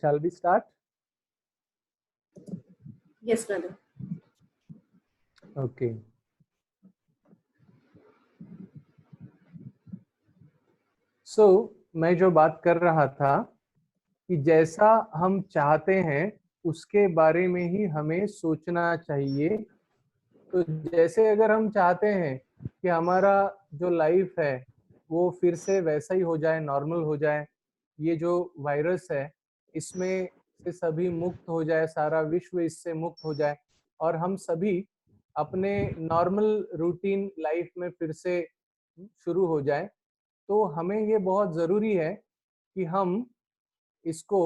Shall we start? Yes, brother. Okay. So, मैं जो बात कर रहा था कि जैसा हम चाहते हैं उसके बारे में ही हमें सोचना चाहिए। तो जैसे अगर हम चाहते हैं कि हमारा जो लाइफ है वो फिर से वैसा ही हो जाए, नॉर्मल हो जाए, ये जो वायरस है इसमें से सभी मुक्त हो जाए, सारा विश्व इससे मुक्त हो जाए और हम सभी अपने नॉर्मल रूटीन लाइफ में फिर से शुरू हो जाए, तो हमें ये बहुत ज़रूरी है कि हम इसको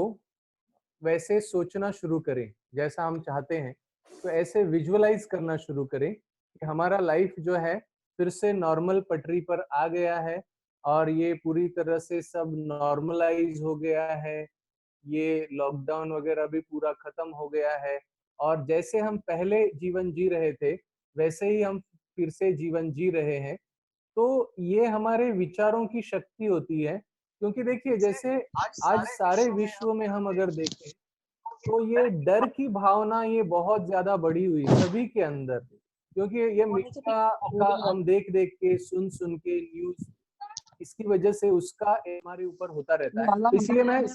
वैसे सोचना शुरू करें जैसा हम चाहते हैं। तो ऐसे विजुअलाइज करना शुरू करें कि हमारा लाइफ जो है फिर से नॉर्मल पटरी पर आ गया है और ये पूरी तरह से सब नॉर्मलाइज हो गया है। ये लॉकडाउन वगैरह भी पूरा खत्म हो गया है और जैसे हम पहले जीवन जी रहे थे वैसे ही हम फिर से जीवन जी रहे हैं। तो ये हमारे विचारों की शक्ति होती है, क्योंकि देखिए जैसे आज सारे विश्व में हम अगर देखें तो ये डर की भावना ये बहुत ज्यादा बढ़ी हुई है सभी के अंदर, क्योंकि ये मीडिया का हम देख देख के सुन सुन के न्यूज, इसकी वजह से उसका हमारे ऊपर होता रहता है। तो इसलिए मैं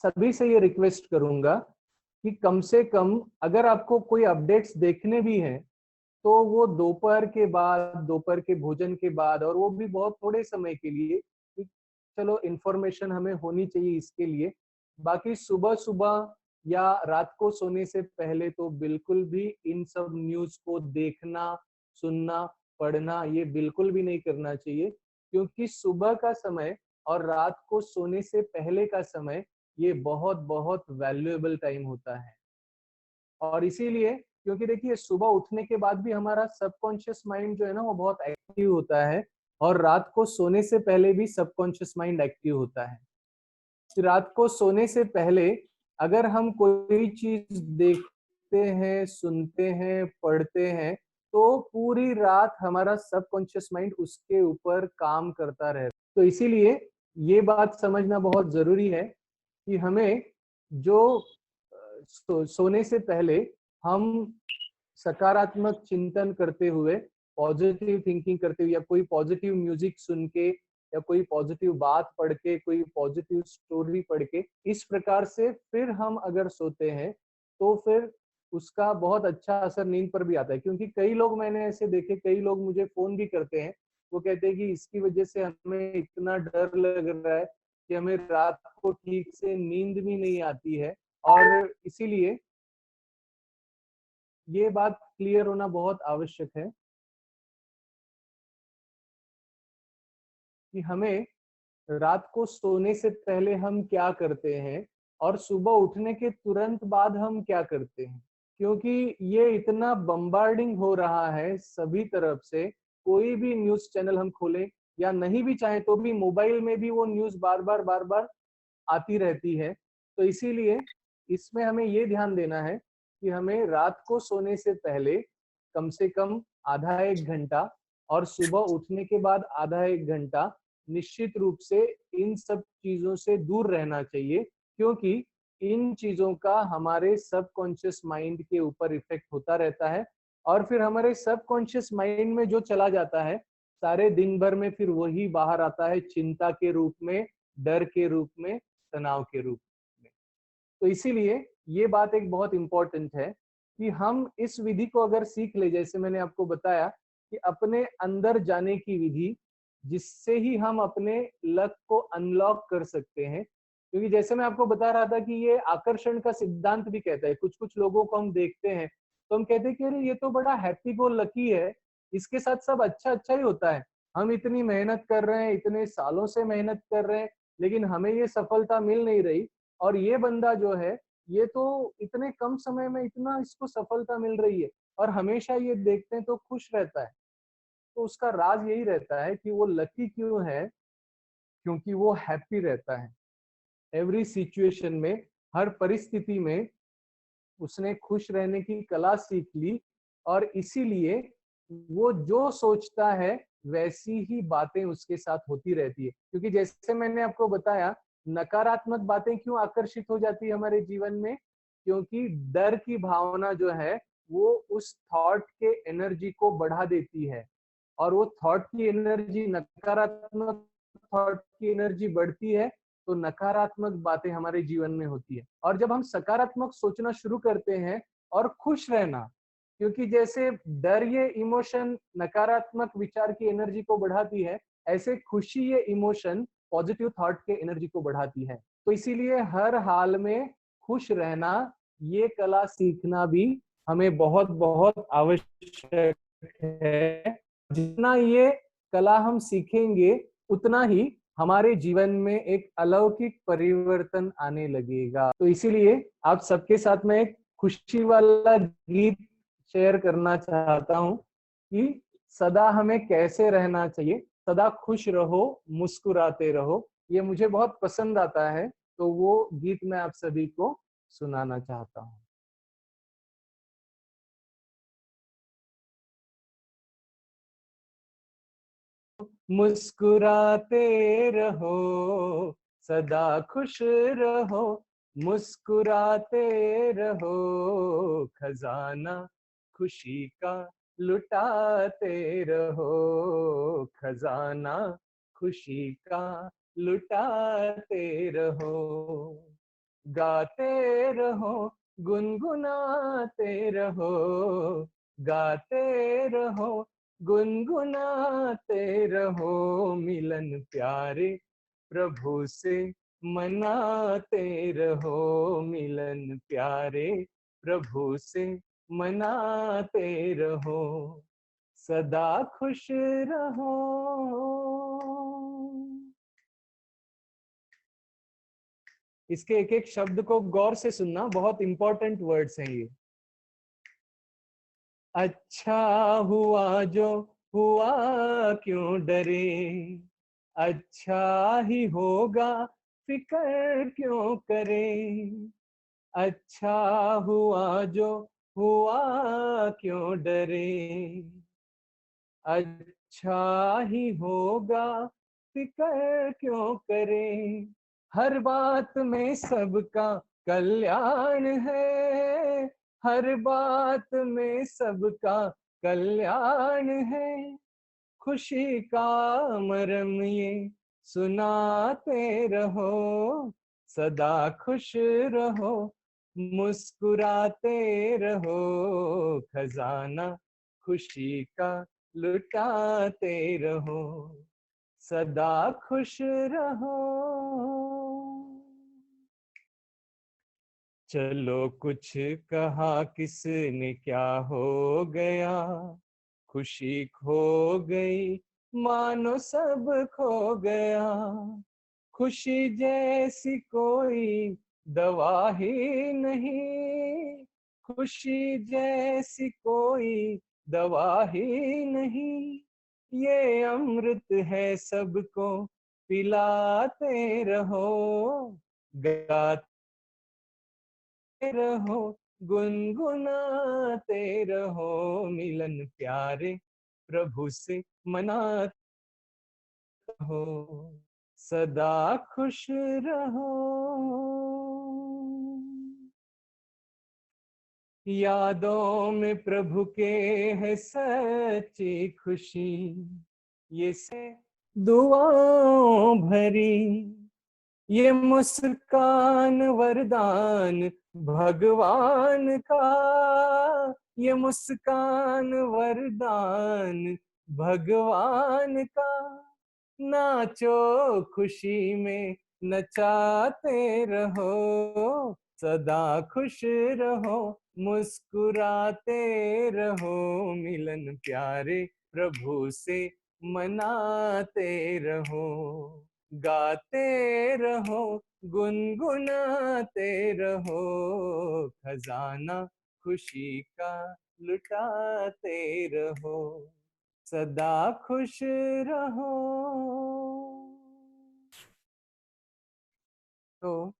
सभी से ये रिक्वेस्ट करूंगा कि कम से कम अगर आपको कोई अपडेट्स देखने भी हैं तो वो दोपहर के बाद, दोपहर के भोजन के बाद, और वो भी बहुत थोड़े समय के लिए, कि चलो इन्फॉर्मेशन हमें होनी चाहिए इसके लिए। बाकी सुबह सुबह या रात को सोने से पहले तो बिल्कुल भी इन सब न्यूज को देखना, सुनना, पढ़ना ये बिल्कुल भी नहीं करना चाहिए, क्योंकि सुबह का समय और रात को सोने से पहले का समय ये बहुत बहुत वैल्यूएबल टाइम होता है। और इसीलिए क्योंकि देखिए सुबह उठने के बाद भी हमारा सबकॉन्शियस माइंड जो है ना वो बहुत एक्टिव होता है और रात को सोने से पहले भी सबकॉन्शियस माइंड एक्टिव होता है। तो रात को सोने से पहले अगर हम कोई चीज देखते हैं, सुनते हैं, पढ़ते हैं, तो पूरी रात हमारा सबकॉन्शियस माइंड उसके ऊपर काम करता रहता है। तो इसीलिए ये बात समझना बहुत जरूरी है कि हमें जो सोने से पहले हम सकारात्मक चिंतन करते हुए, पॉजिटिव थिंकिंग करते हुए, या कोई पॉजिटिव म्यूजिक सुन के, या कोई पॉजिटिव बात पढ़ के, कोई पॉजिटिव स्टोरी पढ़ के, इस प्रकार से फिर हम अगर सोते हैं तो फिर उसका बहुत अच्छा असर नींद पर भी आता है। क्योंकि कई लोग मैंने ऐसे देखे, कई लोग मुझे फोन भी करते हैं, वो कहते हैं कि इसकी वजह से हमें इतना डर लग रहा है कि हमें रात को ठीक से नींद भी नहीं आती है। और इसीलिए ये बात क्लियर होना बहुत आवश्यक है कि हमें रात को सोने से पहले हम क्या करते हैं और सुबह उठने के तुरंत बाद हम क्या करते हैं। क्योंकि ये इतना बम्बार्डिंग हो रहा है सभी तरफ से, कोई भी न्यूज चैनल हम खोलें या नहीं भी चाहे तो भी मोबाइल में भी वो न्यूज बार बार आती रहती है। तो इसीलिए इसमें हमें ये ध्यान देना है कि हमें रात को सोने से पहले कम से कम आधा एक घंटा और सुबह उठने के बाद आधा एक घंटा निश्चित रूप से इन सब चीजों से दूर रहना चाहिए, क्योंकि इन चीजों का हमारे सबकॉन्शियस माइंड के ऊपर इफेक्ट होता रहता है और फिर हमारे सबकॉन्शियस माइंड में जो चला जाता है सारे दिन भर में फिर वही बाहर आता है, चिंता के रूप में, डर के रूप में, तनाव के रूप में। तो इसीलिए ये बात एक बहुत इंपॉर्टेंट है कि हम इस विधि को अगर सीख ले, जैसे मैंने आपको बताया कि अपने अंदर जाने की विधि, जिससे ही हम अपने लक को अनलॉक कर सकते हैं। क्योंकि जैसे मैं आपको बता रहा था कि ये आकर्षण का सिद्धांत भी कहता है, कुछ कुछ लोगों को हम देखते हैं तो हम कहते हैं कि अरे ये तो बड़ा हैप्पी गो लकी है, इसके साथ सब अच्छा अच्छा ही होता है। हम इतनी मेहनत कर रहे हैं, इतने सालों से मेहनत कर रहे हैं, लेकिन हमें ये सफलता मिल नहीं रही, और ये बंदा जो है ये तो इतने कम समय में इतना इसको सफलता मिल रही है और हमेशा ये देखते हैं तो खुश रहता है। तो उसका राज यही रहता है कि वो लकी क्यों है, क्योंकि वो हैप्पी रहता है एवरी सिचुएशन में, हर परिस्थिति में उसने खुश रहने की कला सीख ली और इसीलिए वो जो सोचता है वैसी ही बातें उसके साथ होती रहती है। क्योंकि जैसे मैंने आपको बताया, नकारात्मक बातें क्यों आकर्षित हो जाती है हमारे जीवन में, क्योंकि डर की भावना जो है वो उस थॉट के एनर्जी को बढ़ा देती है, और वो थॉट की एनर्जी, नकारात्मक थॉट की एनर्जी बढ़ती है तो नकारात्मक बातें हमारे जीवन में होती है। और जब हम सकारात्मक सोचना शुरू करते हैं और खुश रहना, क्योंकि जैसे डर ये इमोशन नकारात्मक विचार की एनर्जी को बढ़ाती है, ऐसे खुशी ये इमोशन पॉजिटिव थॉट के एनर्जी को बढ़ाती है। तो इसीलिए हर हाल में खुश रहना, ये कला सीखना भी हमें बहुत बहुत आवश्यक है। जितना ये कला हम सीखेंगे उतना ही हमारे जीवन में एक अलौकिक परिवर्तन आने लगेगा। तो इसीलिए आप सबके साथ में एक खुशी वाला गीत शेयर करना चाहता हूँ कि सदा हमें कैसे रहना चाहिए। सदा खुश रहो, मुस्कुराते रहो, ये मुझे बहुत पसंद आता है, तो वो गीत मैं आप सभी को सुनाना चाहता हूँ। मुस्कुराते रहो, सदा खुश रहो, मुस्कुराते रहो, खजाना खुशी का लुटाते रहो, खजाना खुशी का लुटाते रहो, गाते रहो, गुनगुनाते रहो, गाते रहो, गुनगुनाते रहो, मिलन प्यारे प्रभु से मनाते रहो, मिलन प्यारे प्रभु से मनाते रहो, सदा खुश रहो। इसके एक एक शब्द को गौर से सुनना, बहुत इंपॉर्टेंट वर्ड्स हैं ये। अच्छा हुआ जो हुआ, क्यों डरे, अच्छा ही होगा, फिक्र क्यों करे, अच्छा हुआ जो हुआ, क्यों डरे, अच्छा ही होगा, फिक्र क्यों करे, हर बात में सबका कल्याण है, हर बात में सबका कल्याण है, खुशी का मरम ये सुनाते रहो, सदा खुश रहो, मुस्कुराते रहो, खजाना खुशी का लुटाते रहो, सदा खुश रहो। चलो कुछ कहा किसने, क्या हो गया, खुशी खो गई, मानो सब खो गया, खुशी जैसी कोई दवा ही नहीं, खुशी जैसी कोई दवा ही नहीं, ये अमृत है सबको पिलाते रहो, गाते रहो, गुनगुनाते रहो, मिलन प्यारे प्रभु से मनाते हो, सदा खुश रहो। यादों में प्रभु के है सच्ची खुशी, ये से दुआओं भरी, ये मुस्कान वरदान भगवान का, ये मुस्कान वरदान भगवान का, नाचो खुशी में नचाते रहो, सदा खुश रहो, मुस्कुराते रहो, मिलन प्यारे प्रभु से मनाते रहो, गाते रहो, गुनगुनाते रहो, खजाना खुशी का लुटाते रहो, सदा खुश रहो। तो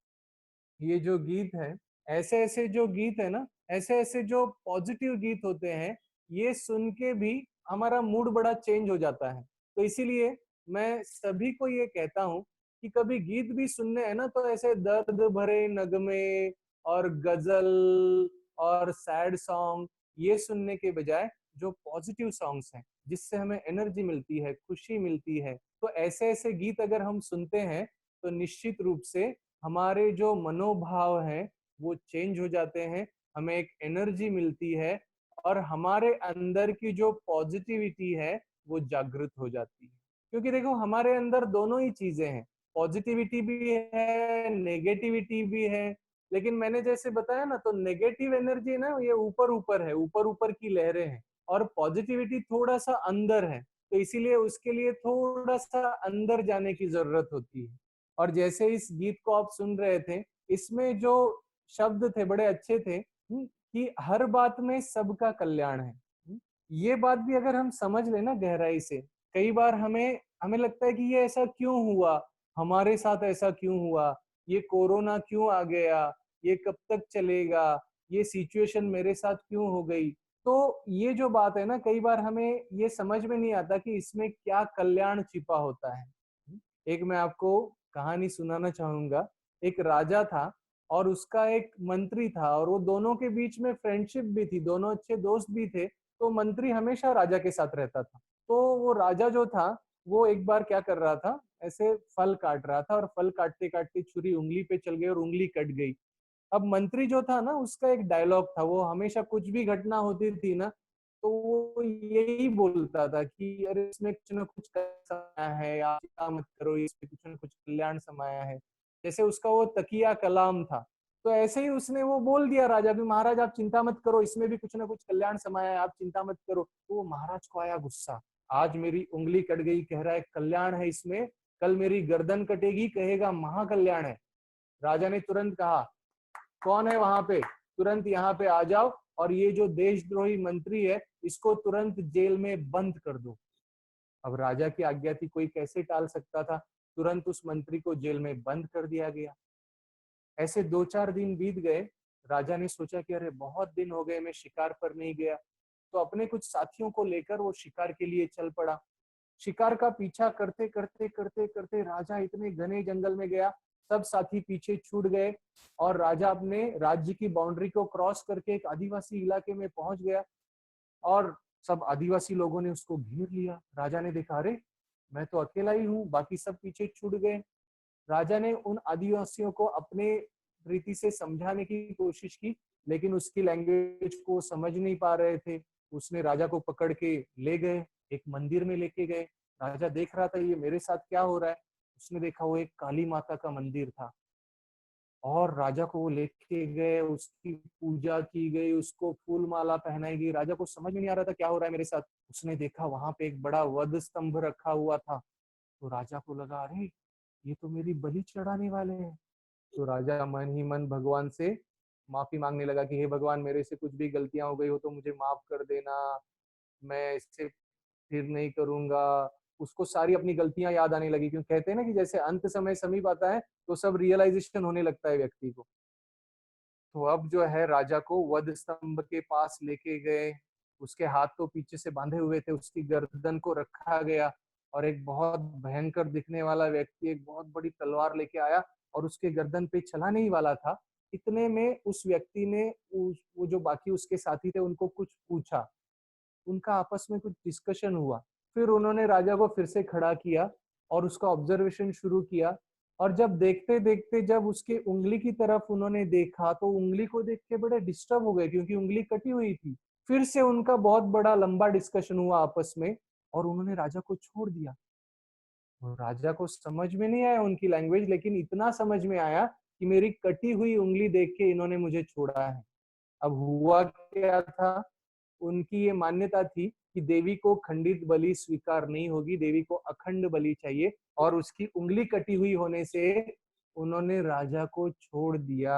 ये जो गीत है, ऐसे ऐसे जो गीत है ना, ऐसे ऐसे जो पॉजिटिव गीत होते हैं, ये सुन के भी हमारा मूड बड़ा चेंज हो जाता है। तो इसीलिए मैं सभी को ये कहता हूँ कि कभी गीत भी सुनने हैं ना तो ऐसे दर्द भरे नगमे और गजल और सैड सॉन्ग ये सुनने के बजाय जो पॉजिटिव सॉन्ग्स हैं जिससे हमें एनर्जी मिलती है, खुशी मिलती है, तो ऐसे ऐसे गीत अगर हम सुनते हैं तो निश्चित रूप से हमारे जो मनोभाव हैं वो चेंज हो जाते हैं, हमें एक एनर्जी मिलती है और हमारे अंदर की जो पॉजिटिविटी है वो जागृत हो जाती है। क्योंकि देखो हमारे अंदर दोनों ही चीजें हैं, पॉजिटिविटी भी है, नेगेटिविटी भी है। लेकिन मैंने जैसे बताया ना, तो नेगेटिव एनर्जी ना ये ऊपर ऊपर है, ऊपर ऊपर की लहरें हैं, और पॉजिटिविटी थोड़ा सा अंदर है। तो इसीलिए उसके लिए थोड़ा सा अंदर जाने की जरूरत होती है। और जैसे इस गीत को आप सुन रहे थे, इसमें जो शब्द थे बड़े अच्छे थे, कि हर बात में सबका कल्याण है। ये बात भी अगर हम समझ लेना गहराई से, कई बार हमें हमें लगता है कि ये ऐसा क्यों हुआ, हमारे साथ ऐसा क्यों हुआ, ये कोरोना क्यों आ गया, ये कब तक चलेगा, ये सिचुएशन मेरे साथ क्यों हो गई। तो ये जो बात है ना, कई बार हमें ये समझ में नहीं आता कि इसमें क्या कल्याण छिपा होता है। एक मैं आपको कहानी सुनाना चाहूंगा। एक राजा था और उसका एक मंत्री था, और वो दोनों के बीच में फ्रेंडशिप भी थी, दोनों अच्छे दोस्त भी थे। तो मंत्री हमेशा राजा के साथ रहता था। तो वो राजा जो था वो एक बार क्या कर रहा था, ऐसे फल काट रहा था, और फल काटते काटते छुरी उंगली पे चल गई और उंगली कट गई। अब मंत्री जो था ना, उसका एक डायलॉग था, वो हमेशा कुछ भी घटना होती थी ना तो वो यही बोलता था कि अरे इसमें कुछ ना कुछ समाया है, आप चिंता मत करो, इसमें कुछ ना कुछ कल्याण समाया है। जैसे उसका वो तकिया कलाम था, तो ऐसे ही उसने वो बोल दिया राजा भी, महाराज आप चिंता मत करो, इसमें भी कुछ ना कुछ कल्याण समाया है, आप चिंता मत करो। तो वो महाराज को आया गुस्सा, आज मेरी उंगली कट गई, कह रहा है कल्याण है इसमें, कल मेरी गर्दन कटेगी, कहेगा महाकल्याण है। राजा ने तुरंत कहा, कौन है वहां पे, तुरंत यहाँ पे आ जाओ, और ये जो देशद्रोही मंत्री है इसको तुरंत जेल में बंद कर दो। अब राजा की आज्ञा थी, कोई कैसे टाल सकता था। तुरंत उस मंत्री को जेल में बंद कर दिया गया। ऐसे 2-4 दिन बीत गए। राजा ने सोचा कि अरे बहुत दिन हो गए मैं शिकार पर नहीं गया, तो अपने कुछ साथियों को लेकर वो शिकार के लिए चल पड़ा। शिकार का पीछा करते करते करते करते राजा इतने घने जंगल में गया, सब साथी पीछे छूट गए, और राजा अपने राज्य की बाउंड्री को क्रॉस करके एक आदिवासी इलाके में पहुंच गया, और सब आदिवासी लोगों ने उसको घेर लिया। राजा ने देखा, अरे मैं तो अकेला ही हूँ, बाकी सब पीछे छूट गए। राजा ने उन आदिवासियों को अपने रीति से समझाने की कोशिश की, लेकिन उसकी लैंग्वेज को समझ नहीं पा रहे थे। उसने राजा को पकड़ के ले गए, एक मंदिर में लेके गए। राजा देख रहा था ये मेरे साथ क्या हो रहा है। उसने देखा वो एक काली माता का मंदिर था, और राजा को वो लेके गए, उसकी पूजा की गई, उसको फूल माला पहनाई गई। राजा को समझ में नहीं आ रहा था क्या हो रहा है मेरे साथ। उसने देखा वहां पे एक बड़ा वध स्तंभ रखा हुआ था। तो राजा को लगा, अरे ये तो मेरी बलि चढ़ाने वाले हैं। तो राजा मन ही मन भगवान से माफी मांगने लगा कि हे भगवान, मेरे से कुछ भी गलतियां हो गई हो तो मुझे माफ कर देना, मैं इससे फिर नहीं करूंगा। उसको सारी अपनी गलतियां याद आने लगी, क्योंकि कहते हैं ना कि जैसे अंत समय समीप आता है तो सब रियलाइजेशन होने लगता है व्यक्ति को। तो अब जो है राजा को वध स्तंभ के पास लेके गए, उसके हाथ तो पीछे से बांधे हुए थे, उसकी गर्दन को रखा गया, और एक बहुत भयंकर दिखने वाला व्यक्ति एक बहुत बड़ी तलवार लेके आया और उसके गर्दन पे चलाने ही वाला था। इतने में उस व्यक्ति ने वो जो बाकी उसके साथी थे उनको कुछ पूछा, उनका आपस में कुछ डिस्कशन हुआ। फिर उन्होंने राजा को फिर से खड़ा किया और उसका ऑब्जर्वेशन शुरू किया। और जब देखते देखते जब उसके उंगली की तरफ उन्होंने देखा तो उंगली को देख के बड़े डिस्टर्ब हो गए, क्योंकि उंगली कटी हुई थी। फिर से उनका बहुत बड़ा लंबा डिस्कशन हुआ आपस में, और उन्होंने राजा को छोड़ दिया। तो राजा को समझ में नहीं आया उनकी लैंग्वेज, लेकिन इतना समझ में आया कि मेरी कटी हुई उंगली देख के इन्होंने मुझे छोड़ा है। अब हुआ क्या था, उनकी ये मान्यता थी कि देवी को खंडित बलि स्वीकार नहीं होगी, देवी को अखंड बलि चाहिए, और उसकी उंगली कटी हुई होने से उन्होंने राजा को छोड़ दिया।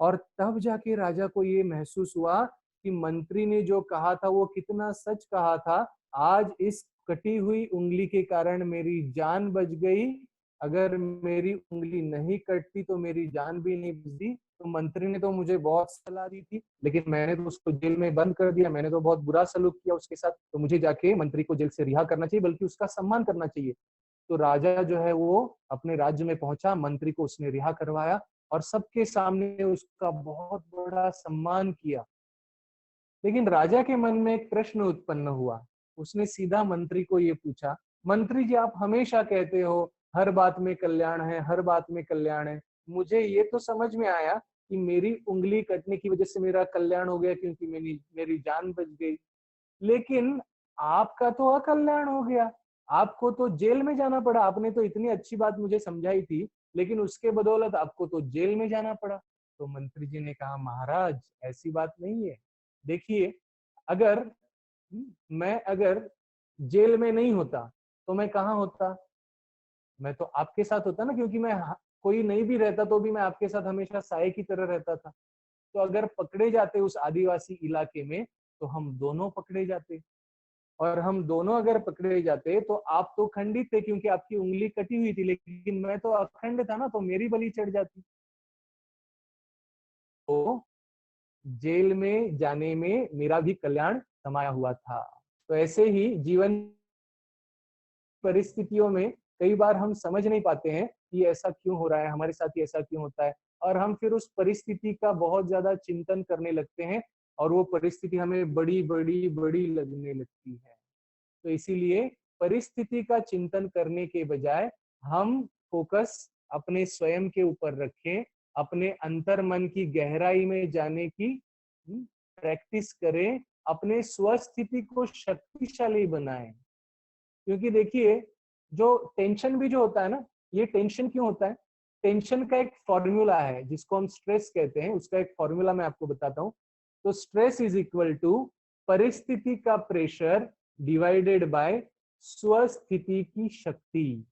और तब जाके राजा को ये महसूस हुआ कि मंत्री ने जो कहा था वो कितना सच कहा था। आज इस कटी हुई उंगली के कारण मेरी जान बच गई, अगर मेरी उंगली नहीं कटती तो मेरी जान भी नहीं बचती। तो मंत्री ने तो मुझे बहुत सलाह दी थी, लेकिन मैंने तो उसको जेल में बंद कर दिया, मैंने तो बहुत बुरा सलूक किया उसके साथ, तो मुझे जाके मंत्री को जेल से रिहा करना चाहिए, बल्कि उसका सम्मान करना चाहिए। तो राजा जो है वो अपने राज्य में पहुंचा, मंत्री को उसने रिहा करवाया और सबके सामने उसका बहुत बड़ा सम्मान किया। लेकिन राजा के मन में एक प्रश्न उत्पन्न हुआ। उसने सीधा मंत्री को ये पूछा, मंत्री जी आप हमेशा कहते हो हर बात में कल्याण है, हर बात में कल्याण है। मुझे ये तो समझ में आया कि मेरी उंगली कटने की वजह से मेरा कल्याण हो गया, क्योंकि मेरी मेरी जान बच गई। लेकिन आपका तो अकल्याण हो गया, आपको तो जेल में जाना पड़ा। आपने तो इतनी अच्छी बात मुझे समझाई थी, लेकिन उसके बदौलत आपको तो जेल में जाना पड़ा। तो मंत्री जी ने कहा, महाराज ऐसी बात नहीं है। देखिए, अगर मैं अगर जेल में नहीं होता तो मैं कहाँ होता? मैं तो आपके साथ होता ना, क्योंकि मैं कोई नहीं भी रहता तो भी मैं आपके साथ हमेशा साए की तरह रहता था। तो अगर पकड़े जाते उस आदिवासी इलाके में तो हम दोनों पकड़े जाते, और हम दोनों अगर पकड़े जाते तो आप तो खंडित थे क्योंकि आपकी उंगली कटी हुई थी, लेकिन मैं तो अखंड था ना, तो मेरी बलि चढ़ जाती। तो जेल में जाने में मेरा भी कल्याण समाया हुआ था। तो ऐसे ही जीवन परिस्थितियों में कई बार हम समझ नहीं पाते हैं कि ऐसा क्यों हो रहा है, हमारे साथ ही ऐसा क्यों होता है, और हम फिर उस परिस्थिति का बहुत ज्यादा चिंतन करने लगते हैं और वो परिस्थिति हमें बड़ी बड़ी बड़ी लगने लगती है। तो इसीलिए परिस्थिति का चिंतन करने के बजाय हम फोकस अपने स्वयं के ऊपर रखें, अपने अंतर मन की गहराई में जाने की प्रैक्टिस करें, अपने स्वस्थिति को शक्तिशाली बनाएं। क्योंकि देखिए, जो टेंशन भी जो होता है ना, ये टेंशन क्यों होता है? टेंशन का एक फॉर्मूला है जिसको हम स्ट्रेस कहते हैं, उसका एक फॉर्मूला मैं आपको बताता हूं। तो स्ट्रेस इज इक्वल टू परिस्थिति का प्रेशर डिवाइडेड बाय स्वस्थिति की शक्ति।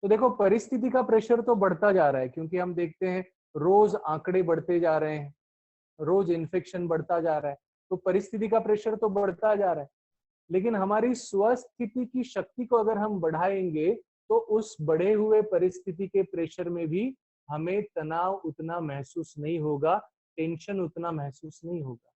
तो देखो, परिस्थिति का प्रेशर तो बढ़ता जा रहा है, क्योंकि हम देखते हैं रोज आंकड़े बढ़ते जा रहे हैं, रोज इन्फेक्शन बढ़ता जा रहा है, तो परिस्थिति का प्रेशर तो बढ़ता जा रहा है। लेकिन हमारी स्वस्थिति की शक्ति को अगर हम बढ़ाएंगे तो उस बढ़े हुए परिस्थिति के प्रेशर में भी हमें तनाव उतना महसूस नहीं होगा, टेंशन उतना महसूस नहीं होगा।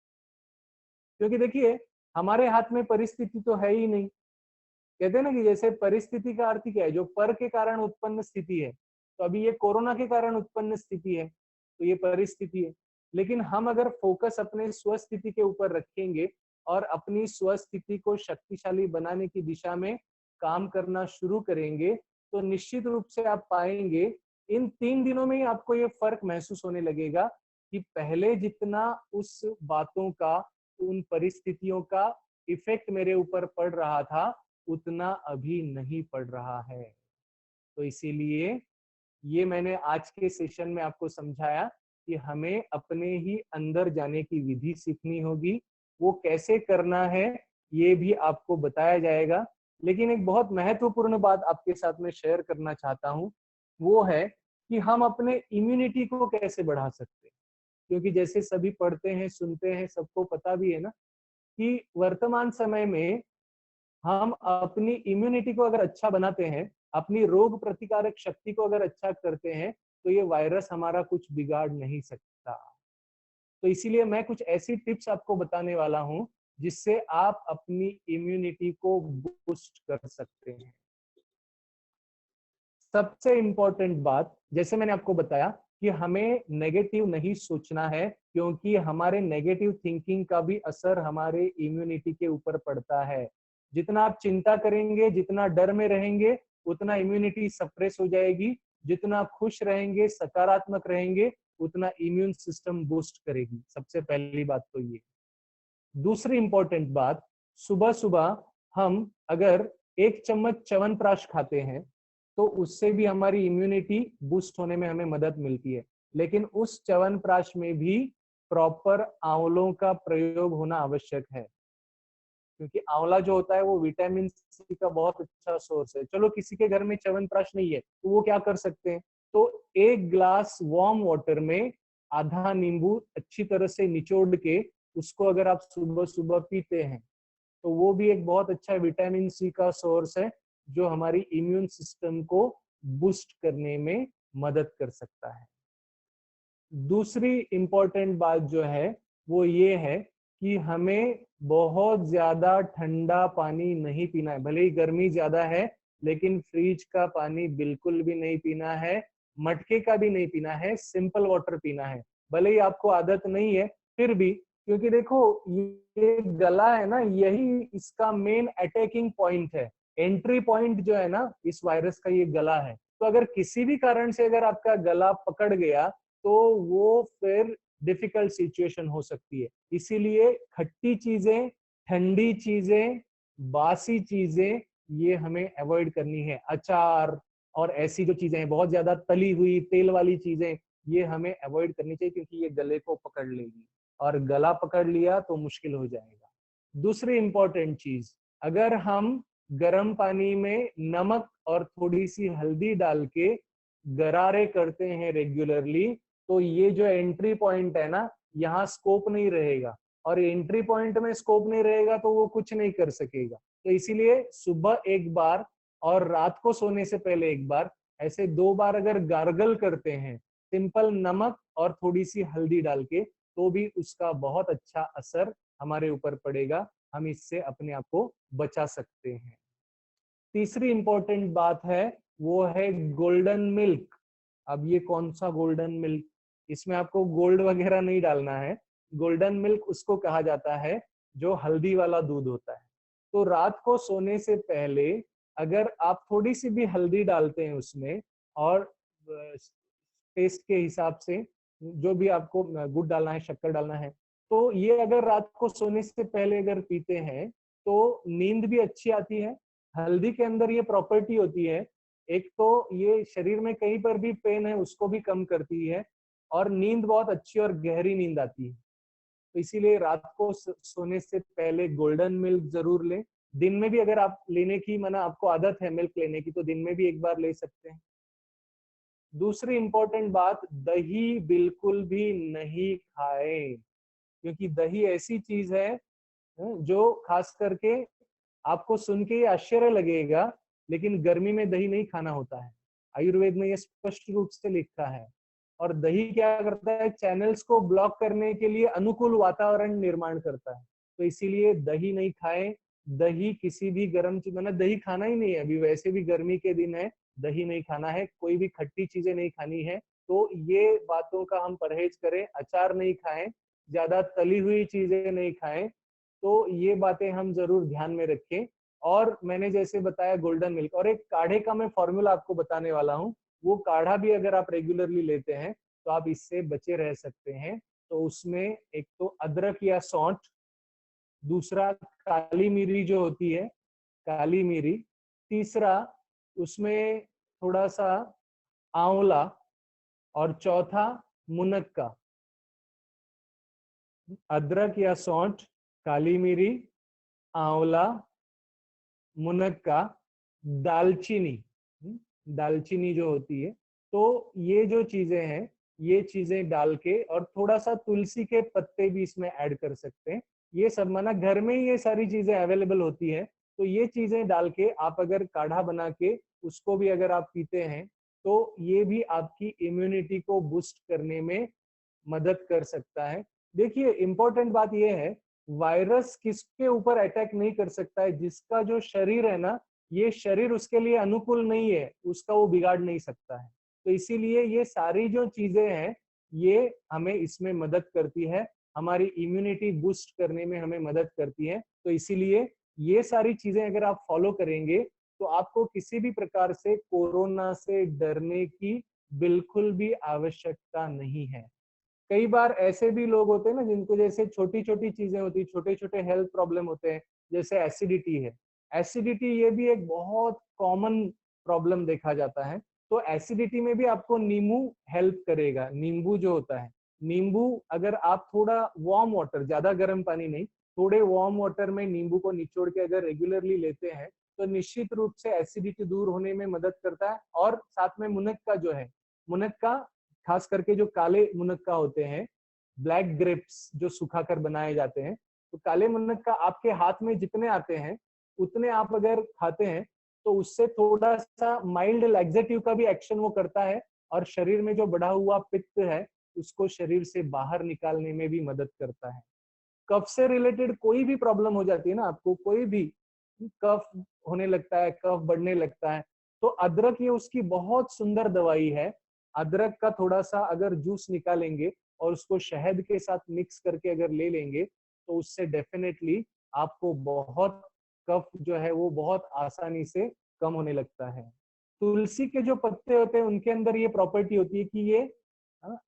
क्योंकि देखिए, हमारे हाथ में परिस्थिति तो है ही नहीं। कहते हैं ना कि जैसे परिस्थिति का अर्थ क्या है? जो पर के कारण उत्पन्न स्थिति है। तो अभी ये कोरोना के कारण उत्पन्न स्थिति है, तो ये परिस्थिति है। लेकिन हम अगर फोकस अपने स्वस्थिति के ऊपर रखेंगे और अपनी स्वस्थिति को शक्तिशाली बनाने की दिशा में काम करना शुरू करेंगे, तो निश्चित रूप से आप पाएंगे इन 3 दिनों में ही आपको ये फर्क महसूस होने लगेगा कि पहले जितना उस बातों का, उन परिस्थितियों का इफेक्ट मेरे ऊपर पड़ रहा था, उतना अभी नहीं पड़ रहा है। तो इसीलिए ये मैंने आज के सेशन में आपको समझाया कि हमें अपने ही अंदर जाने की विधि सीखनी होगी। वो कैसे करना है ये भी आपको बताया जाएगा। लेकिन एक बहुत महत्वपूर्ण बात आपके साथ में शेयर करना चाहता हूँ, वो है कि हम अपने इम्यूनिटी को कैसे बढ़ा सकते हैं। क्योंकि जैसे सभी पढ़ते हैं, सुनते हैं, सबको पता भी है ना कि वर्तमान समय में हम अपनी इम्यूनिटी को अगर अच्छा बनाते हैं, अपनी रोग प्रतिकारक शक्ति को अगर अच्छा करते हैं, तो ये वायरस हमारा कुछ बिगाड़ नहीं सकता। तो इसीलिए मैं कुछ ऐसी टिप्स आपको बताने वाला हूं जिससे आप अपनी इम्यूनिटी को बूस्ट कर सकते हैं। सबसे इंपॉर्टेंट बात, जैसे मैंने आपको बताया कि हमें नेगेटिव नहीं सोचना है, क्योंकि हमारे नेगेटिव थिंकिंग का भी असर हमारे इम्यूनिटी के ऊपर पड़ता है। जितना आप चिंता करेंगे, जितना डर में रहेंगे, उतना इम्यूनिटी सप्रेस हो जाएगी। जितना खुश रहेंगे, सकारात्मक रहेंगे, उतना इम्यून सिस्टम बूस्ट करेगी। सबसे पहली बात तो ये। दूसरी इंपॉर्टेंट बात, सुबह सुबह हम अगर 1 चम्मच च्यवनप्राश खाते हैं तो उससे भी हमारी इम्यूनिटी बूस्ट होने में हमें मदद मिलती है। लेकिन उस च्यवनप्राश में भी प्रॉपर आंवलों का प्रयोग होना आवश्यक है, क्योंकि आंवला जो होता है वो विटामिन सी का बहुत अच्छा सोर्स है। चलो किसी के घर में च्यवनप्राश नहीं है तो वो क्या कर सकते हैं, तो 1 ग्लास वार्म वाटर में आधा नींबू अच्छी तरह से निचोड़ के उसको अगर आप सुबह सुबह पीते हैं तो वो भी एक बहुत अच्छा विटामिन सी का सोर्स है, जो हमारी इम्यून सिस्टम को बूस्ट करने में मदद कर सकता है। दूसरी इंपॉर्टेंट बात जो है वो ये है कि हमें बहुत ज्यादा ठंडा पानी नहीं पीना है। भले ही गर्मी ज्यादा है, लेकिन फ्रिज का पानी बिल्कुल भी नहीं पीना है, मटके का भी नहीं पीना है, सिंपल वाटर पीना है। भले ही आपको आदत नहीं है फिर भी, क्योंकि देखो ये गला है ना, यही इसका मेन अटैकिंग पॉइंट है। एंट्री पॉइंट जो है ना इस वायरस का, ये गला है। तो अगर किसी भी कारण से अगर आपका गला पकड़ गया तो वो फिर डिफिकल्ट सिचुएशन हो सकती है। इसीलिए खट्टी चीजें, ठंडी चीजें, बासी चीजें ये हमें अवॉइड करनी है। अचार और ऐसी जो चीजें हैं, बहुत ज्यादा तली हुई तेल वाली चीजें, ये हमें अवॉइड करनी चाहिए, क्योंकि ये गले को पकड़ लेगी और गला पकड़ लिया तो मुश्किल हो जाएगा। दूसरी इंपॉर्टेंट चीज, अगर हम गर्म पानी में नमक और थोड़ी सी हल्दी डाल के गरारे करते हैं रेगुलरली, तो ये जो एंट्री पॉइंट है ना, यहाँ स्कोप नहीं रहेगा, और एंट्री पॉइंट में स्कोप नहीं रहेगा तो वो कुछ नहीं कर सकेगा। तो इसीलिए सुबह एक बार और रात को सोने से पहले एक बार, ऐसे 2 बार अगर गार्गल करते हैं सिंपल नमक और थोड़ी सी हल्दी डाल के, तो भी उसका बहुत अच्छा असर हमारे ऊपर पड़ेगा। हम इससे अपने आप को बचा सकते हैं। तीसरी इंपॉर्टेंट बात है वो है गोल्डन मिल्क। अब ये कौन सा गोल्डन मिल्क? इसमें आपको गोल्ड वगैरह नहीं डालना है। गोल्डन मिल्क उसको कहा जाता है जो हल्दी वाला दूध होता है। तो रात को सोने से पहले अगर आप थोड़ी सी भी हल्दी डालते हैं उसमें, और टेस्ट के हिसाब से जो भी आपको गुड़ डालना है, शक्कर डालना है, तो ये अगर रात को सोने से पहले अगर पीते हैं तो नींद भी अच्छी आती है। हल्दी के अंदर ये प्रॉपर्टी होती है, एक तो ये शरीर में कहीं पर भी पेन है उसको भी कम करती है, और नींद बहुत अच्छी और गहरी नींद आती है। तो इसीलिए रात को सोने से पहले गोल्डन मिल्क जरूर लें। दिन में भी अगर आप लेने की मना आपको आदत है मिल्क लेने की, तो दिन में भी एक बार ले सकते हैं। दूसरी इंपॉर्टेंट बात, दही बिल्कुल भी नहीं खाएं, क्योंकि दही ऐसी चीज है जो खास करके आपको सुन के ये आश्चर्य लगेगा, लेकिन गर्मी में दही नहीं खाना होता है। आयुर्वेद में ये स्पष्ट रूप से लिखा है। और दही क्या करता है? चैनल्स को ब्लॉक करने के लिए अनुकूल वातावरण निर्माण करता है। तो इसीलिए दही नहीं खाएं। दही किसी भी गर्म चीज, मतलब दही खाना ही नहीं है, अभी वैसे भी गर्मी के दिन है, दही नहीं खाना है, कोई भी खट्टी चीजें नहीं खानी है। तो ये बातों का हम परहेज करें। अचार नहीं खाएं, ज्यादा तली हुई चीजें नहीं खाएं। तो ये बातें हम जरूर ध्यान में रखें। और मैंने जैसे बताया गोल्डन मिल्क, और एक काढ़े का मैं फॉर्मूला आपको बताने वाला हूँ। वो काढ़ा भी अगर आप रेगुलरली लेते हैं तो आप इससे बचे रह सकते हैं। तो उसमें एक तो अदरक या सौंठ, दूसरा काली मिरी जो होती है, काली मिरी, तीसरा उसमें थोड़ा सा आंवला, और चौथा मुनक्का। अदरक या सौंठ, काली मिरी, आंवला, मुनक्का, दालचीनी। दालचीनी जो होती है, तो ये जो चीजें हैं, ये चीजें डाल के, और थोड़ा सा तुलसी के पत्ते भी इसमें ऐड कर सकते हैं। ये सब माना घर में ही ये सारी चीजें अवेलेबल होती है। तो ये चीजें डाल के आप अगर काढ़ा बना के उसको भी अगर आप पीते हैं, तो ये भी आपकी इम्यूनिटी को बूस्ट करने में मदद कर सकता है। देखिए इंपॉर्टेंट बात यह है, वायरस किसके ऊपर अटैक नहीं कर सकता है? जिसका जो शरीर है ना, ये शरीर उसके लिए अनुकूल नहीं है, उसका वो बिगाड़ नहीं सकता है। तो इसीलिए ये सारी जो चीजें हैं, ये हमें इसमें मदद करती है, हमारी इम्यूनिटी बूस्ट करने में हमें मदद करती है। तो इसीलिए ये सारी चीजें अगर आप फॉलो करेंगे तो आपको किसी भी प्रकार से कोरोना से डरने की बिल्कुल भी आवश्यकता नहीं है। कई बार ऐसे भी लोग होते हैं ना जिनको जैसे छोटी छोटी चीजें होती है, छोटे छोटे हेल्थ प्रॉब्लम होते हैं, जैसे एसिडिटी है। एसिडिटी ये भी एक बहुत कॉमन प्रॉब्लम देखा जाता है। तो एसिडिटी में भी आपको नींबू हेल्प करेगा। नींबू जो होता है, नींबू अगर आप थोड़ा वार्म वाटर, ज्यादा गर्म पानी नहीं, थोड़े वार्म वाटर में नींबू को निचोड़ के अगर रेगुलरली लेते हैं तो निश्चित रूप से एसिडिटी दूर होने में मदद करता है। और साथ में मुनक्का जो है, मुनक्का खास करके जो काले मुनक्का होते हैं, ब्लैक ग्रेप्स जो सुखाकर बनाए जाते हैं, तो काले मुनक्का आपके हाथ में जितने आते हैं उतने आप अगर खाते हैं तो उससे थोड़ा सा माइल्ड लैक्सेटिव का भी एक्शन वो करता है, और शरीर में जो बढ़ा हुआ पित्त है उसको शरीर से बाहर निकालने में भी मदद करता है। कफ से रिलेटेड कोई भी प्रॉब्लम हो जाती है ना आपको, कोई भी कफ होने लगता है, कफ बढ़ने लगता है, तो अदरक ये उसकी बहुत सुंदर दवाई है। अदरक का थोड़ा सा अगर जूस निकालेंगे और उसको शहद के साथ मिक्स करके अगर ले लेंगे तो उससे डेफिनेटली आपको बहुत कफ जो है वो बहुत आसानी से कम होने लगता है। तुलसी के जो पत्ते होते हैं उनके अंदर ये प्रॉपर्टी होती है कि ये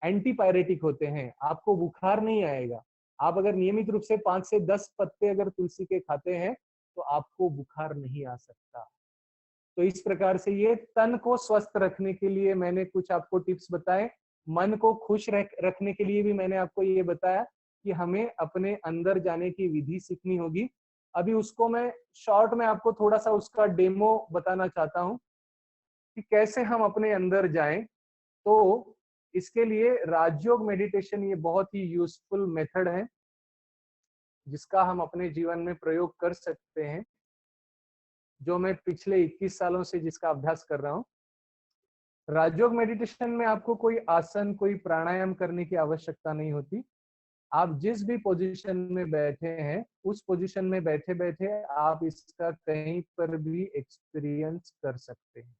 एंटीपायरेटिक होते हैं, आपको बुखार नहीं आएगा। आप अगर नियमित रूप से 5 से 10 पत्ते अगर तुलसी के खाते हैं तो आपको बुखार नहीं आ सकता। तो इस प्रकार से ये तन को स्वस्थ रखने के लिए मैंने कुछ आपको टिप्स बताए। मन को खुश रखने के लिए भी मैंने आपको ये बताया कि हमें अपने अंदर जाने की विधि सीखनी होगी। अभी उसको मैं शॉर्ट में आपको थोड़ा सा उसका डेमो बताना चाहता हूँ कि कैसे हम अपने अंदर जाएं। तो इसके लिए राजयोग मेडिटेशन ये बहुत ही यूजफुल मेथड है जिसका हम अपने जीवन में प्रयोग कर सकते हैं, जो मैं पिछले 21 सालों से जिसका अभ्यास कर रहा हूँ। राजयोग मेडिटेशन में आपको कोई आसन, कोई प्राणायाम करने की आवश्यकता नहीं होती। आप जिस भी पोजीशन में बैठे हैं उस पोजीशन में बैठे बैठे आप इसका कहीं पर भी एक्सपीरियंस कर सकते हैं।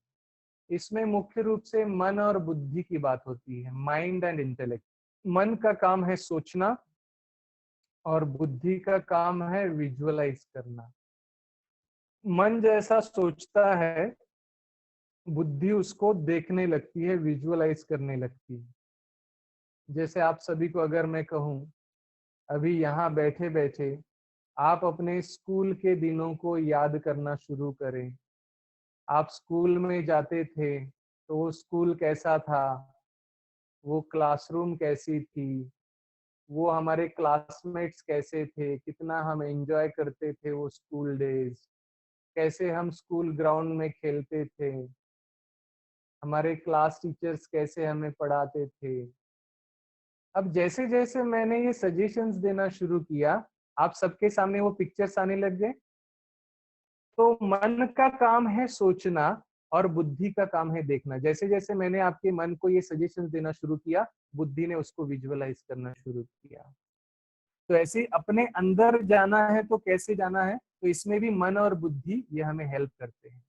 इसमें मुख्य रूप से मन और बुद्धि की बात होती है, माइंड एंड इंटेलेक्ट। मन का काम है सोचना और बुद्धि का काम है विजुअलाइज करना। मन जैसा सोचता है, बुद्धि उसको देखने लगती है, विजुअलाइज करने लगती है। जैसे आप सभी को अगर मैं कहूं, अभी यहाँ बैठे बैठे आप अपने स्कूल के दिनों को याद करना शुरू करें। आप स्कूल में जाते थे तो वो स्कूल कैसा था, वो क्लासरूम कैसी थी, वो हमारे क्लासमेट्स कैसे थे, कितना हम एंजॉय करते थे वो स्कूल डेज, कैसे हम स्कूल ग्राउंड में खेलते थे, हमारे क्लास टीचर्स कैसे हमें पढ़ाते थे। अब जैसे जैसे मैंने ये सजेशंस देना शुरू किया, आप सबके सामने वो पिक्चर्स आने लग गए। तो मन का काम है सोचना और बुद्धि का काम है देखना। जैसे जैसे मैंने आपके मन को ये सजेशंस देना शुरू किया, बुद्धि ने उसको विजुअलाइज करना शुरू किया। तो ऐसे अपने अंदर जाना है तो कैसे जाना है, तो इसमें भी मन और बुद्धि ये हमें हेल्प करते हैं।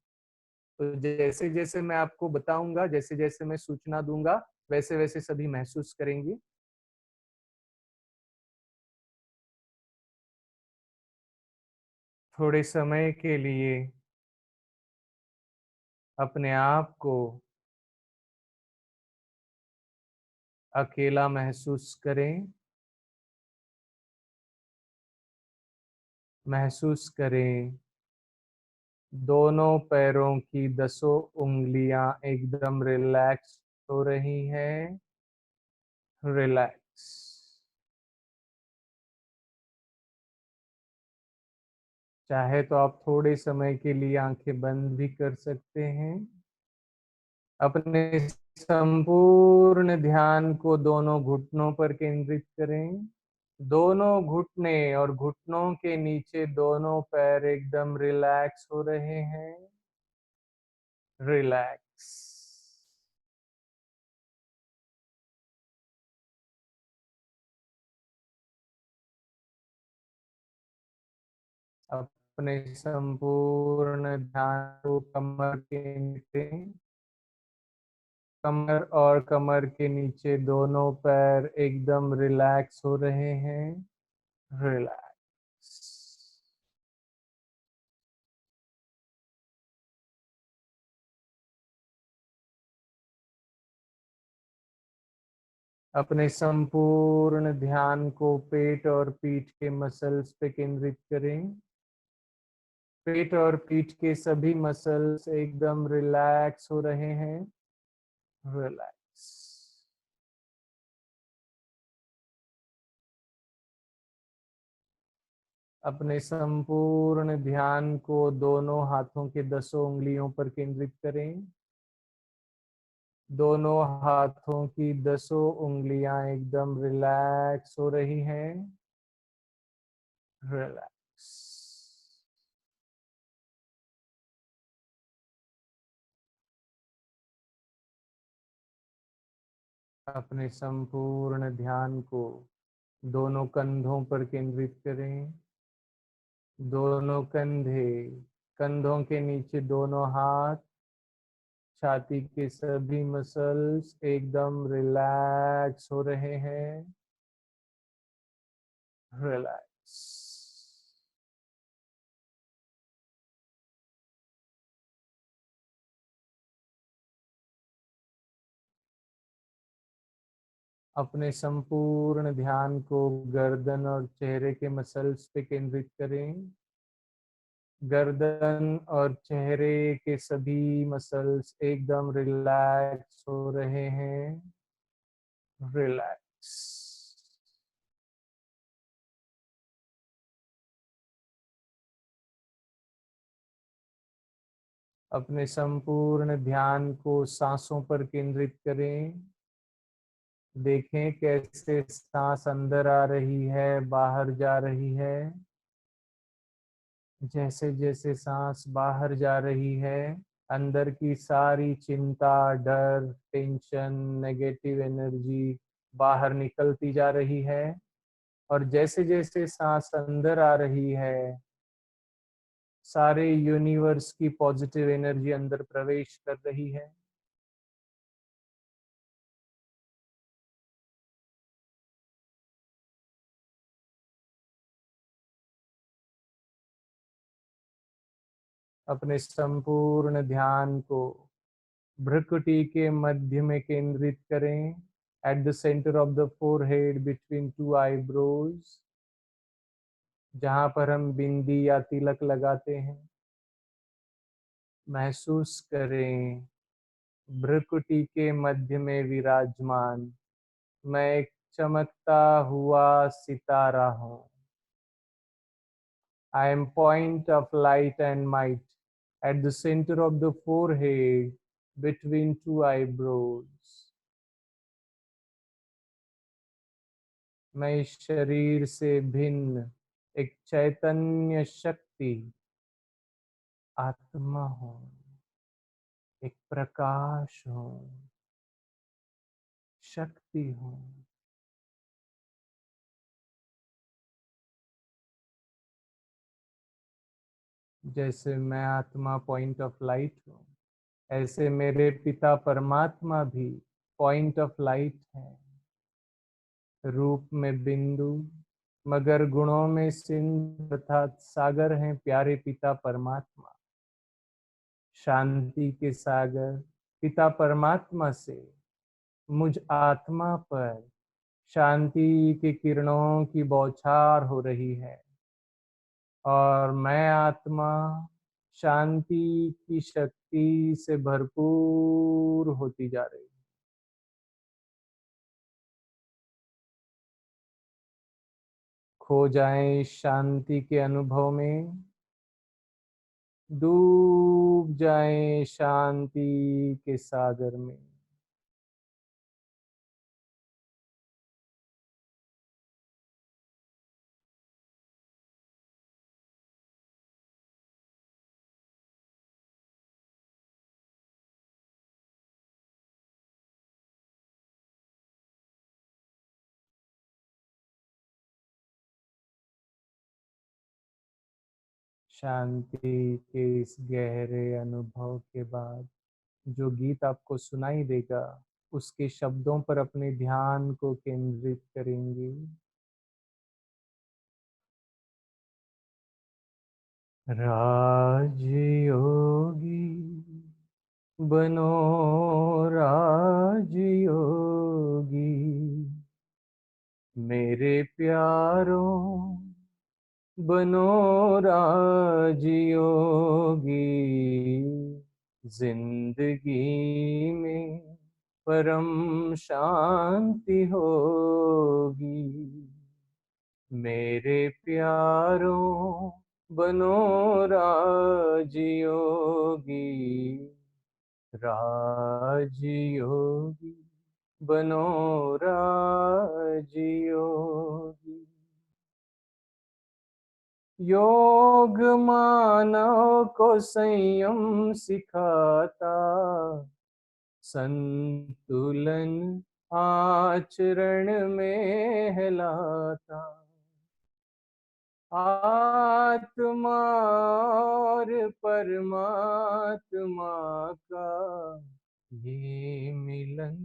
तो जैसे जैसे मैं आपको बताऊंगा, जैसे जैसे मैं सूचना दूंगा, वैसे वैसे सभी महसूस करेंगे। थोड़े समय के लिए अपने आप को अकेला महसूस करें। महसूस करें दोनों पैरों की 10 उंगलियां एकदम रिलैक्स हो रही हैं। रिलैक्स। चाहे तो आप थोड़े समय के लिए आंखें बंद भी कर सकते हैं। अपने संपूर्ण ध्यान को दोनों घुटनों पर केंद्रित करें। दोनों घुटने और घुटनों के नीचे दोनों पैर एकदम रिलैक्स हो रहे हैं। रिलैक्स। अपने संपूर्ण ध्यान को कमर के नीचे, कमर और कमर के नीचे दोनों पैर एकदम रिलैक्स हो रहे हैं। रिलैक्स। अपने संपूर्ण ध्यान को पेट और पीठ के मसल्स पे केंद्रित करें। पेट और पीठ के सभी मसल्स एकदम रिलैक्स हो रहे हैं। रिलैक्स। अपने संपूर्ण ध्यान को दोनों हाथों के 10 उंगलियों पर केंद्रित करें। दोनों हाथों की 10 उंगलियां एकदम रिलैक्स हो रही हैं। रिलैक्स। अपने संपूर्ण ध्यान को दोनों कंधों पर केंद्रित करें। दोनों कंधे, कंधों के नीचे दोनों हाथ, छाती के सभी मसल्स एकदम रिलैक्स हो रहे हैं। रिलैक्स। अपने संपूर्ण ध्यान को गर्दन और चेहरे के मसल्स पे केंद्रित करें। गर्दन और चेहरे के सभी मसल्स एकदम रिलैक्स हो रहे हैं। रिलैक्स। अपने संपूर्ण ध्यान को सांसों पर केंद्रित करें। देखें कैसे सांस अंदर आ रही है, बाहर जा रही है। जैसे जैसे सांस बाहर जा रही है, अंदर की सारी चिंता, डर, टेंशन, नेगेटिव एनर्जी बाहर निकलती जा रही है। और जैसे जैसे सांस अंदर आ रही है, सारे यूनिवर्स की पॉजिटिव एनर्जी अंदर प्रवेश कर रही है। अपने संपूर्ण ध्यान को भ्रुकुटी के मध्य में केंद्रित करें। At the centre of the forehead between two eyebrows, जहां पर हम बिंदी या तिलक लगाते हैं। महसूस करें भ्रुकुटी के मध्य में विराजमान मैं एक चमकता हुआ सितारा हूँ। I am point of light and might at the center of the forehead between two eyebrows. मैं इस शरीर से भिन्न एक चैतन्य शक्ति, आत्मा हूँ, एक प्रकाश हूँ, शक्ति हूँ। जैसे मैं आत्मा पॉइंट ऑफ लाइट हूँ, ऐसे मेरे पिता परमात्मा भी पॉइंट ऑफ लाइट है। रूप में बिंदु, मगर गुणों में सिंधु अर्थात सागर हैं प्यारे पिता परमात्मा। शांति के सागर पिता परमात्मा से मुझ आत्मा पर शांति की किरणों की बौछार हो रही है। और मैं आत्मा शांति की शक्ति से भरपूर होती जा रही हूँ। खो जाएं इस शांति के अनुभव में, डूब जाएं शांति के सागर में। शांति के इस गहरे अनुभव के बाद जो गीत आपको सुनाई देगा, उसके शब्दों पर अपने ध्यान को केंद्रित करेंगे। राजयोगी बनो राजयोगी, मेरे प्यारों बनो राजयोगी। जिंदगी में परम शांति होगी। मेरे प्यारों बनो राजयोगी। राजयोगी बनो राजयोगी। योग मानव को संयम सिखाता, संतुलन आचरण में है लाता। आत्मा और परमात्मा का ये मिलन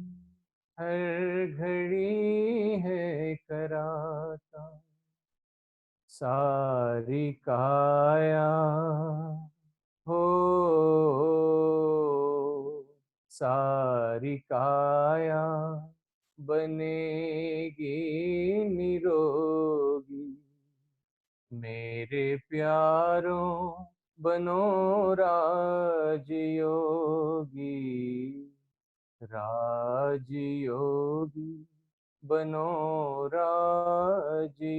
हर घड़ी है कराता। सारी काया हो, सारी काया बनेगी निरोगी। मेरे प्यारों बनो राजयोगी, राजयोगी बनो राजयोगी।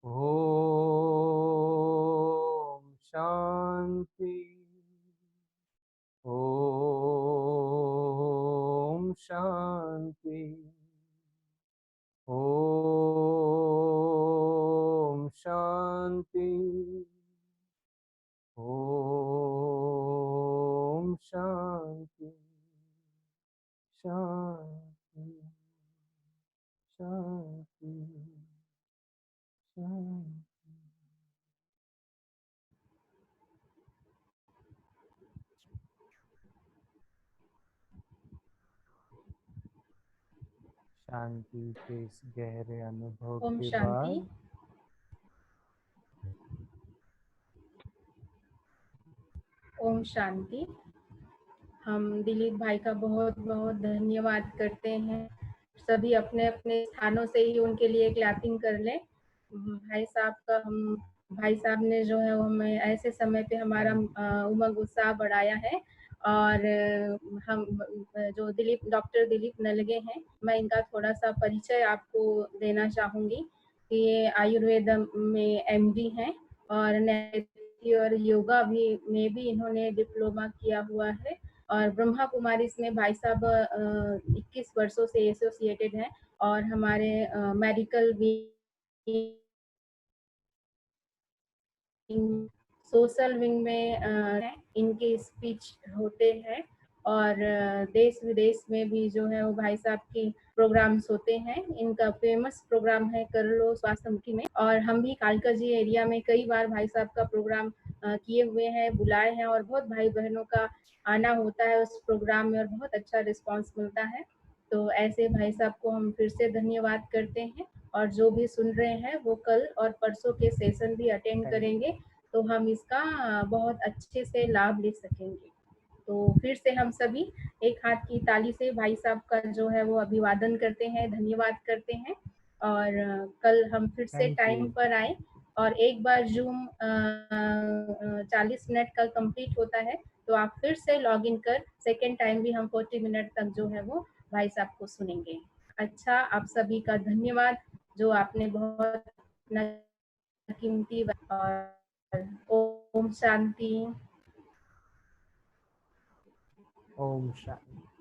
ओम शांति, ओम शांति, ओम शांति, ओम शांति, शांति, शांति, शांति। शांति के इस गहरे अनुभव ओम के शांति। बाद ओम शांति। हम दिलीप भाई का बहुत बहुत धन्यवाद करते हैं। सभी अपने अपने स्थानों से ही उनके लिए क्लैपिंग कर लें। भाई साहब का हम भाई साहब ने जो है वो हमें ऐसे समय पे हमारा उमंग उत्साह बढ़ाया है। और हम जो डॉक्टर दिलीप नलगे हैं, मैं इनका थोड़ा सा परिचय आपको देना चाहूँगी कि ये आयुर्वेद में एमडी हैं और और योगा में भी इन्होंने डिप्लोमा किया हुआ है। और ब्रह्मा कुमारी में भाई साहब 21 वर्षों से एसोसिएटेड हैं और हमारे मेडिकल विंग, सोशल विंग में इनके स्पीच होते हैं। और देश विदेश में भी जो है वो भाई साहब की प्रोग्राम्स होते हैं। इनका फेमस प्रोग्राम है कर लो स्वास्थ्य मुखी में, और हम भी कालका जी एरिया में कई बार भाई साहब का प्रोग्राम किए हुए हैं, बुलाए हैं, और बहुत भाई बहनों का आना होता है उस प्रोग्राम में और बहुत अच्छा रिस्पांस मिलता है। तो ऐसे भाई साहब को हम फिर से धन्यवाद करते हैं। और जो भी सुन रहे हैं वो कल और परसों के सेशन भी अटेंड करेंगे, तो हम इसका बहुत अच्छे से लाभ ले सकेंगे। तो फिर से हम सभी एक हाथ की ताली से भाई साहब का जो है वो अभिवादन करते हैं, धन्यवाद करते हैं। और कल हम फिर से थैंक टाइम यू। पर आए। और एक बार जूम 40 मिनट का कंप्लीट होता है तो आप फिर से लॉग इन कर सेकेंड टाइम भी हम 40 मिनट तक जो है वो भाई साहब को सुनेंगे। अच्छा, आप सभी का धन्यवाद जो आपने बहुत कीमती। और ओम शांति। ओम शांति।